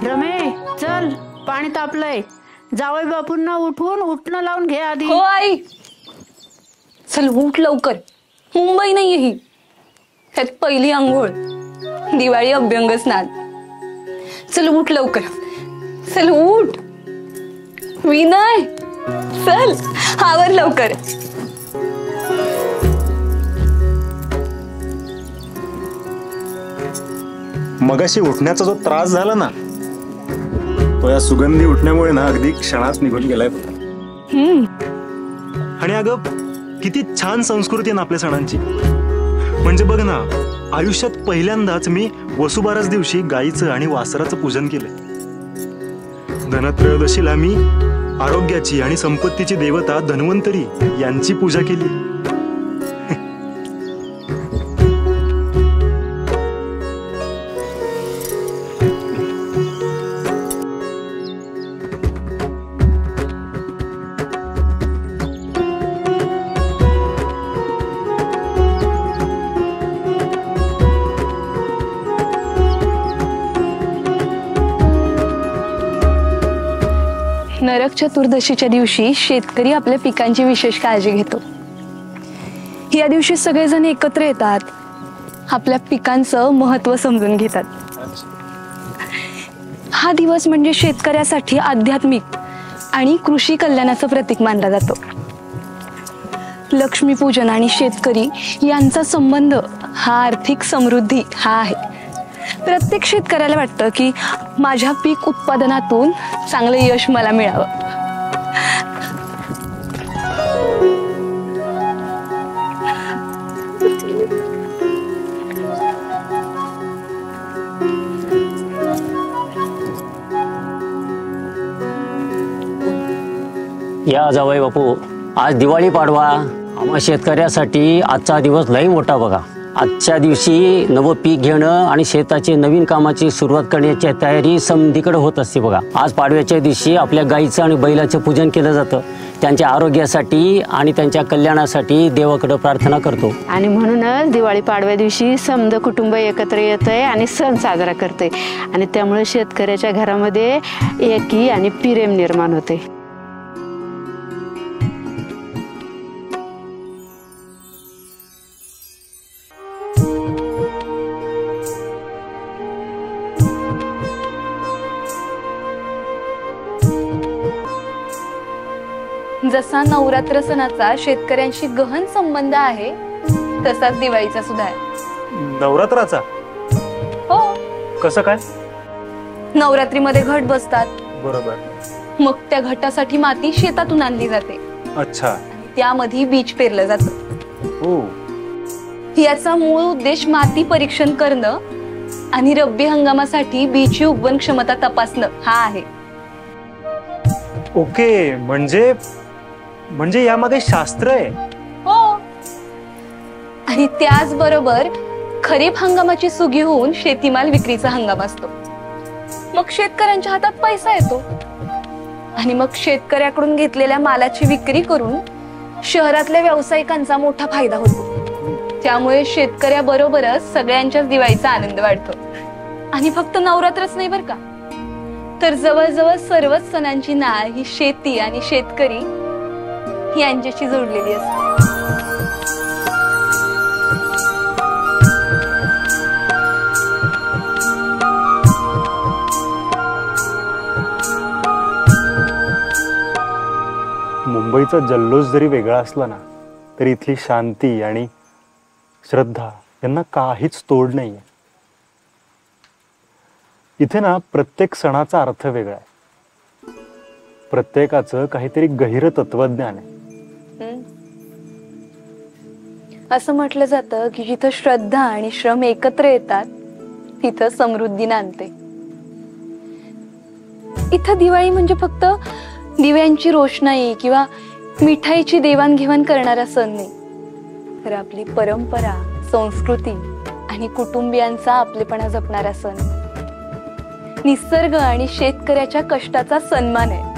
रमे चल, पाणी तापलंय. जावई बापूंना उठवून उठणं लावून घे आधी. हो आई. चल उठ लवकर, मुंबई नाहीये ही. त्यात पहिली आंघोळ, दिवाळी अभ्यंग स्नान. चल उठ लवकर, चल उठ. विनय चल आवर लवकर. मगाशी उठण्याचा जो त्रास झाला ना, तो या सुगंधी उठण्यामुळे ना अगदी क्षणात निघून गेलाय. आणि अगं किती छान संस्कृती आहे ना आपल्या सणांची. म्हणजे बघ ना, आयुष्यात पहिल्यांदाच मी वसुबारस दिवशी गाईचं आणि वासराचं पूजन केलंय. धनत्रयोदशीला मी आरोग्याची आणि संपत्तीची देवता धन्वंतरी यांची पूजा केली. नरक चतुर्दशीच्या दिवशी शेतकरी आपल्या पिकांची विशेष काळजी घेतो. या दिवशी सगळेजण एकत्र येतात, आपल्या पिकांचं महत्त्व समजून घेतात. हा दिवस म्हणजे शेतकऱ्यासाठी आध्यात्मिक आणि कृषी कल्याणाचं प्रतीक मानला जातो. लक्ष्मीपूजन आणि शेतकरी यांचा संबंध हा आर्थिक समृद्धी हा आहे. प्रत्येक शेतकऱ्याला वाटतं की माझ्या पीक उत्पादनातून चांगलं यश मला मिळावं. या जावई बापू, आज दिवाळी पाडवा. आम्हा शेतकऱ्यासाठी आजचा दिवस लई मोठा बघा. आजच्या दिवशी नवं पीक घेणं आणि शेताची नवीन कामाची सुरुवात करण्याची तयारी समधीकडे होत असते बघा. आज पाडव्याच्या दिवशी आपल्या गाईचं आणि बैलाचं पूजन केलं जातं. त्यांच्या आरोग्यासाठी आणि त्यांच्या कल्याणासाठी देवाकडे प्रार्थना करतो. आणि म्हणूनच दिवाळी पाडव्या दिवशी समद कुटुंब एकत्र येतंय आणि सण साजरा करते. आणि त्यामुळे शेतकऱ्याच्या घरामध्ये एकी आणि प्रेम निर्माण होते. जसा नवरात्र सणाचा शेतकऱ्यांशी गहन संबंध आहे, तसाच दिवाळीचा सुद्धा आहे. नवरात्राचा? हो. कसं काय? नवरात्रीमध्ये घट बसतात. बरोबर. मग त्या घटासाठी माती शेतातून आणली जाते. अच्छा. त्यामध्ये बीज पेरलं जातं. हो. याचा मूळ उद्देश माती परीक्षण करणं आणि रब्बी हंगामासाठी बीजची उगवण क्षमता तपासणं हा आहे. ओके, म्हणजे यामागे शास्त्र आहे. हो. आणि त्याचबरोबर खरीप हंगामाची सुगी होऊन शेतीमाल विक्रीचा हंगाम असतो. मग शेतकऱ्यांच्या हातात पैसा येतो आणि मग शेतकऱ्याकडून घेतलेल्या मालाची विक्री करून शहरातल्या व्यावसायिकांचा मोठा फायदा होतो. त्यामुळे शेतकऱ्याबरोबरच सगळ्यांच्याच दिवाळीचा आनंद वाढतो. आणि फक्त नवरात्रच नाही बरं का, तर जवळजवळ सर्वच सणांची नाळ ही शेती आणि शेतकरी यांच्याशी जोडलेली असते. मुंबईचा जल्लोष जरी वेगळा असला ना, तरी इथली शांती आणि श्रद्धा यांना काहीच तोड नाहीये. इथे ना प्रत्येक सणाचा अर्थ वेगळा आहे. प्रत्येकाचं काहीतरी गहिरं तत्वज्ञान आहे. असं म्हटलं जातं की जिथं श्रद्धा आणि श्रम एकत्र येतात तिथं समृद्धी नांदते. इथं दिवाळी म्हणजे फक्त दिव्यांची रोषणाई किंवा मिठाईची देवाणघेवाण करणारा सण नाही, तर आपली परंपरा, संस्कृती आणि कुटुंबियांचा आपलेपणा जपणारा सण. निसर्ग आणि शेतकऱ्याच्या कष्टाचा सन्मान आहे.